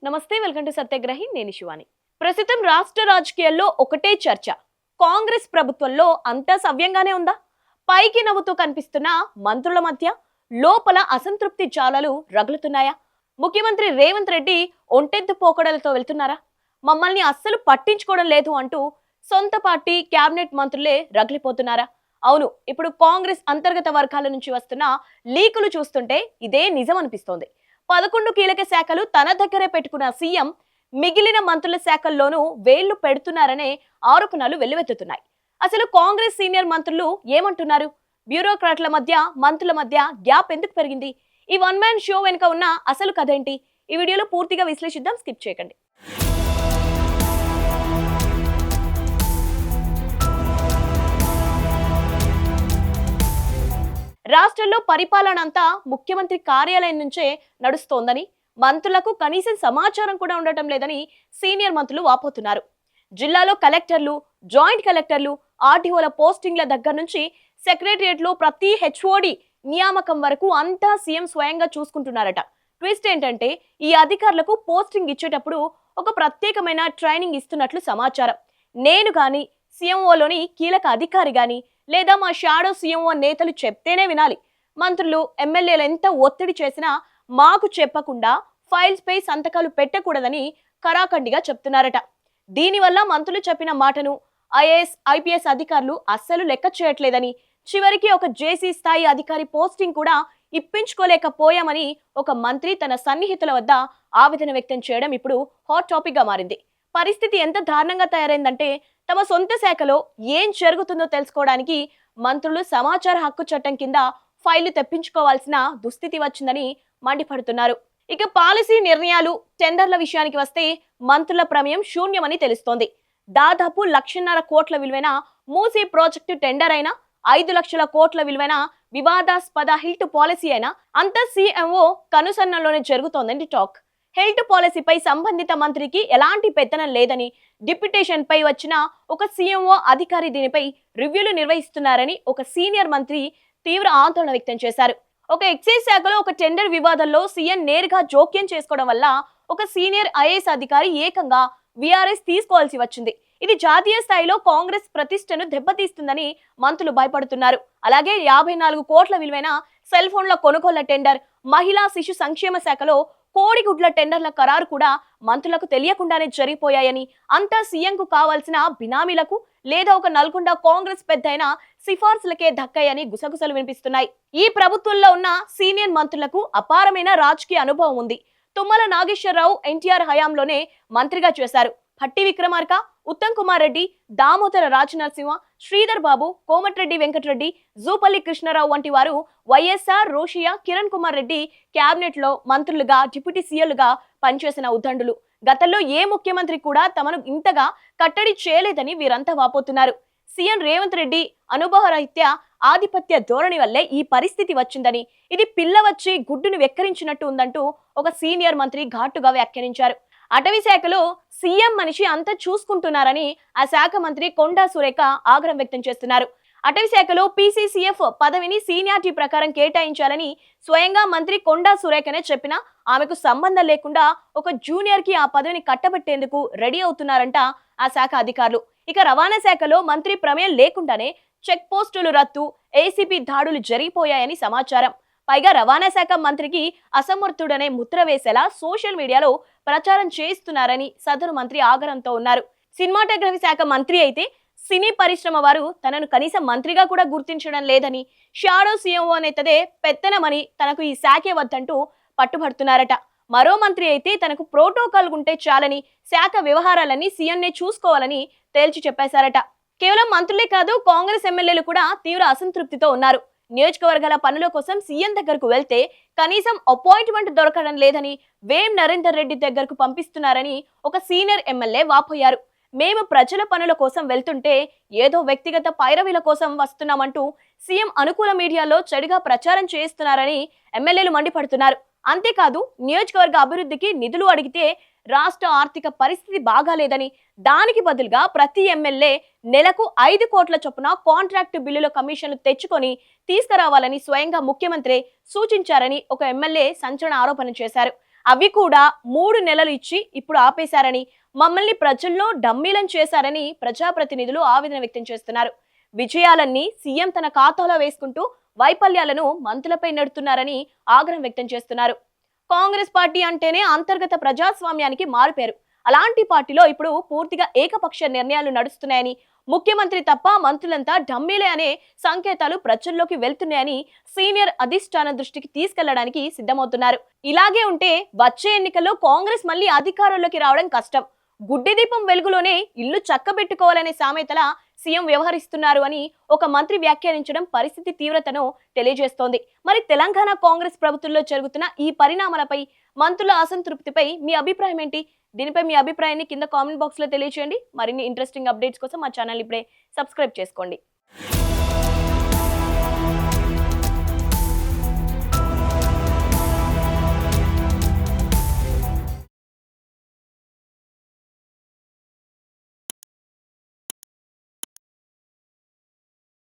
నమస్తే, welcome to సత్యగ్రహి. నేను శివాని. ప్రస్తుతం రాష్ట్ర రాజకీయాల్లో ఒకటే చర్చ. కాంగ్రెస్ ప్రభుత్వంలో అంతా సవ్యంగానే ఉందా? పైకి నవ్వుతూ కనిపిస్తున్న మంత్రుల మధ్య లోపల అసంతృప్తి జ్వాలలు రగులుతున్నాయా? ముఖ్యమంత్రి రేవంత్ రెడ్డి ఒంటెద్దు పోకడలతో వెళ్తున్నారా? మమ్మల్ని అస్సలు పట్టించుకోవడం లేదు అంటూ సొంత పార్టీ కేబినెట్ మంత్రులే రగిలిపోతున్నారా? అవును, ఇప్పుడు కాంగ్రెస్ అంతర్గత వర్గాల నుంచి వస్తున్న లీకులు చూస్తుంటే ఇదే నిజం అనిపిస్తోంది. 11 కీలక శాఖలు తన దగ్గరే పెట్టుకున్న సీఎం మిగిలిన మంత్రుల శాఖల్లోనూ వేళ్లు పెడుతున్నారనే ఆరోపణలు వెల్లువెత్తుతున్నాయి. అసలు కాంగ్రెస్ సీనియర్ మంత్రులు ఏమంటున్నారు? బ్యూరోక్రాట్ల మధ్య మంత్రుల మధ్య గ్యాప్ ఎందుకు పెరిగింది? ఈ వన్ మ్యాన్ షో వెనుక ఉన్న అసలు కథ ఏంటి? ఈ వీడియోలో పూర్తిగా విశ్లేషిద్దాం. స్కిప్ చేయకండి. రాష్ట్రంలో పరిపాలన అంతా ముఖ్యమంత్రి కార్యాలయం నుంచే నడుస్తోందని, మంత్రులకు కనీసం సమాచారం కూడా ఉండటం లేదని సీనియర్ మంత్రులు వాపోతున్నారు. జిల్లాలో కలెక్టర్లు, జాయింట్ కలెక్టర్లు, ఆర్టీఓల పోస్టింగ్ల దగ్గర నుంచి సెక్రటరియట్లో ప్రతి హెచ్ఓడి నియామకం వరకు అంతా సీఎం స్వయంగా చూసుకుంటున్నారట. ట్విస్ట్ ఏంటంటే, ఈ అధికారులకు పోస్టింగ్ ఇచ్చేటప్పుడు ఒక ప్రత్యేకమైన ట్రైనింగ్ ఇస్తున్నట్లు సమాచారం. నేను గాని, సీఎంఓలోని కీలక అధికారి గాని, లేదా మా షాడో సీఎంఓ నేతలు చెప్తేనే వినాలి. మంత్రులు, ఎమ్మెల్యేలు ఎంత ఒత్తిడి చేసినా మాకు చెప్పకుండా ఫైల్స్ పై సంతకాలు పెట్టకూడదని కరాఖండిగా చెప్తున్నారట. దీనివల్ల మంత్రులు చెప్పిన మాటను ఐఏఎస్, ఐపీఎస్ అధికారులు అస్సలు లెక్క చేయట్లేదని, చివరికి ఒక జేసీ స్థాయి అధికారి పోస్టింగ్ కూడా ఇప్పించుకోలేకపోయామని ఒక మంత్రి తన సన్నిహితుల వద్ద ఆవేదన వ్యక్తం చేయడం ఇప్పుడు హాట్ టాపిక్ గా మారింది. పరిస్థితి ఎంత దారుణంగా తయారైందంటే, తమ సొంత శాఖలో ఏం జరుగుతుందో తెలుసుకోవడానికి మంత్రులు సమాచార హక్కు చట్టం కింద ఫైళ్లు తెప్పించుకోవాల్సిన దుస్థితి వచ్చిందని మండిపడుతున్నారు. ఇక పాలసీ నిర్ణయాలు, టెండర్ల విషయానికి వస్తే మంత్రుల ప్రమేయం శూన్యమని తెలుస్తోంది. దాదాపు 1,50,000 కోట్ల విలువైన మూసీ ప్రాజెక్టు టెండర్ అయినా, 5 లక్షల కోట్ల విలువైన వివాదాస్పద హిల్ట్ పాలసీ అయినా అంతా సీఎంఓ కనుసన్నల్లోనే జరుగుతోందని టాక్. హెల్త్ పాలసీపై సంబంధిత మంత్రికి ఎలాంటి పెత్తనం లేదని, డిప్యుటేషన్ పై వచ్చిన ఒక సీఎంఓ అధికారి దీనిపై రివ్యూలు నిర్వహిస్తున్నారని ఒక సీనియర్ మంత్రి తీవ్ర ఆందోళన వ్యక్తం చేశారు. ఒక ఎక్సైజ్ శాఖలో ఒక టెండర్ వివాదంలో సీఎం నేరుగా జోక్యం చేసుకోవడం వల్ల ఒక సీనియర్ ఐఏఎస్ అధికారి ఏకంగా వీఆర్ఎస్ తీసుకోవాల్సి వచ్చింది. ఇది జాతీయ స్థాయిలో కాంగ్రెస్ ప్రతిష్టను దెబ్బతీస్తుందని మంత్రులు భయపడుతున్నారు. అలాగే 54 కోట్ల విలువైన సెల్ ఫోన్ల కొనుగోళ్ల టెండర్, మహిళా శిశు సంక్షేమ శాఖలో కోడిగుడ్ల టెండర్ల ఖరారు కూడా మంత్రులకు తెలియకుండానే జరిగిపోయాయని, అంతా సీఎంకు కావాల్సిన బినామీలకు లేదా ఒక నల్గొండ కాంగ్రెస్ పెద్దయిన సిఫార్సులకే దక్కాయని గుసగుసలు వినిపిస్తున్నాయి. ఈ ప్రభుత్వంలో ఉన్న సీనియర్ మంత్రులకు అపారమైన రాజకీయ అనుభవం ఉంది. తుమ్మల నాగేశ్వరరావు ఎన్టీఆర్ హయాంలోనే మంత్రిగా చేశారు. భట్టి విక్రమార్క, ఉత్తమ్ కుమార్ రెడ్డి, దామోదర రాజనరసింహ, శ్రీధర్ బాబు, కోమటిరెడ్డి వెంకటరెడ్డి, జూపల్లి కృష్ణారావు వంటి వారు వైఎస్ఆర్, రోషియా, కిరణ్ కుమార్ రెడ్డి క్యాబినెట్ లో మంత్రులుగా, డిప్యూటీ సీఎంలుగా పనిచేసిన ఉద్దండులు. గతంలో ఏ ముఖ్యమంత్రి కూడా తమను ఇంతగా కట్టడి చేయలేదని వీరంతా వాపోతున్నారు. సీఎం రేవంత్ రెడ్డి అనుభవరహిత్య ఆధిపత్య ధోరణి వల్లే ఈ పరిస్థితి వచ్చిందని, ఇది పిల్ల వచ్చి గుడ్డును వెక్కరించినట్టు ఉందంటూ ఒక సీనియర్ మంత్రి ఘాటుగా వ్యాఖ్యానించారు. అటవీ శాఖలో సీఎం మనిషి అంతా చూసుకుంటున్నారని ఆ శాఖ మంత్రి కొండా సురేఖ ఆగ్రహం వ్యక్తం చేస్తున్నారు. అటవీ శాఖలో పీసీసీఎఫ్ పదవిని సీనియారిటీ ప్రకారం కేటాయించాలని స్వయంగా మంత్రి కొండా సురేఖనే చెప్పినా ఆమెకు సంబంధం లేకుండా ఒక జూనియర్ కి ఆ పదవిని కట్టబెట్టేందుకు రెడీ అవుతున్నారంట ఆ శాఖ అధికారులు. ఇక రవాణా శాఖలో మంత్రి ప్రమేయం లేకుండానే చెక్ పోస్టులు రద్దు, ఏసీపీ దాడులు జరిగిపోయాయని సమాచారం. పైగా రవాణా శాఖ మంత్రికి అసమర్థుడనే ముద్ర వేసేలా సోషల్ మీడియాలో ప్రచారం చేస్తున్నారని సదరు మంత్రి ఆగ్రహంతో ఉన్నారు. సినిమాటోగ్రఫీ శాఖ మంత్రి అయితే సినీ పరిశ్రమ వారు తనను కనీసం మంత్రిగా కూడా గుర్తించడం లేదని, షాడో సీఎంఓ నేతదే పెత్తనమని, తనకు ఈ శాఖే వద్దంటూ పట్టుబడుతున్నారట. మరో మంత్రి అయితే తనకు ప్రోటోకాల్ ఉంటే చాలని, శాఖ వ్యవహారాలన్నీ సీఎంనే చూసుకోవాలని తేల్చి చెప్పేశారట. కేవలం మంత్రులే కాదు, కాంగ్రెస్ ఎమ్మెల్యేలు కూడా తీవ్ర అసంతృప్తితో ఉన్నారు. నియోజకవర్గాల పనుల కోసం సీఎం దగ్గరకు వెళ్తే కనీసం అపాయింట్మెంట్ దొరకడం లేదని, వేం నరేందర్ రెడ్డి దగ్గరకు పంపిస్తున్నారని ఒక సీనియర్ ఎమ్మెల్యే వాపోయారు. మేము ప్రజల పనుల కోసం వెళ్తుంటే ఏదో వ్యక్తిగత పైరవీల కోసం వస్తున్నామంటూ సీఎం అనుకూల మీడియాలో చెడుగా ప్రచారం చేస్తున్నారని ఎమ్మెల్యేలు మండిపడుతున్నారు. అంతేకాదు, నియోజకవర్గ అభివృద్ధికి నిధులు అడిగితే రాష్ట్ర ఆర్థిక పరిస్థితి బాగాలేదని, దానికి బదులుగా ప్రతి ఎమ్మెల్యే నెలకు 5 కోట్ల చొప్పున కాంట్రాక్టు బిల్లుల కమిషన్లు తెచ్చుకొని తీసుకురావాలని స్వయంగా ముఖ్యమంత్రి సూచించారని ఒక ఎమ్మెల్యే సంచలన ఆరోపణ చేశారు. అవి కూడా 3 నెలలు ఇచ్చి ఇప్పుడు ఆపేశారని, మమ్మల్ని ప్రజల్లో డమ్మీలను చేశారని ప్రజాప్రతినిధులు ఆవేదన వ్యక్తం చేస్తున్నారు. విజయాలన్నీ సీఎం తన ఖాతాలో వేసుకుంటూ వైఫల్యాలను మంత్రులపై నెడుతున్నారని ఆగ్రహం వ్యక్తం చేస్తున్నారు. కాంగ్రెస్ పార్టీ అంటేనే అంతర్గత ప్రజాస్వామ్యానికి మారుపేరు. అలాంటి పార్టీలో ఇప్పుడు పూర్తిగా ఏకపక్ష నిర్ణయాలు నడుస్తున్నాయని, ముఖ్యమంత్రి తప్ప మంత్రులంతా డమ్మీలే అనే సంకేతాలు ప్రజల్లోకి వెళ్తున్నాయని సీనియర్ అధిష్టానం దృష్టికి తీసుకెళ్లడానికి సిద్ధమవుతున్నారు. ఇలాగే ఉంటే వచ్చే ఎన్నికల్లో కాంగ్రెస్ మళ్ళీ అధికారంలోకి రావడం కష్టం. గుడ్డి దీపం వెలుగులోనే ఇల్లు చక్కబెట్టుకోవాలనే సామెతల సీఎం వ్యవహరిస్తున్నారు అని ఒక మంత్రి వ్యాఖ్యానించడం పరిస్థితి తీవ్రతను తెలియజేస్తోంది. మరి తెలంగాణ కాంగ్రెస్ ప్రభుత్వంలో జరుగుతున్న ఈ పరిణామాలపై, మంత్రుల అసంతృప్తిపై మీ అభిప్రాయం ఏంటి? దీనిపై మీ అభిప్రాయాన్ని కింద కామెంట్ బాక్స్ లో తెలియజేయండి. మరిన్ని ఇంట్రెస్టింగ్ అప్డేట్స్ కోసం మా ఛానల్ ఇప్పుడే సబ్స్క్రైబ్ చేసుకోండి.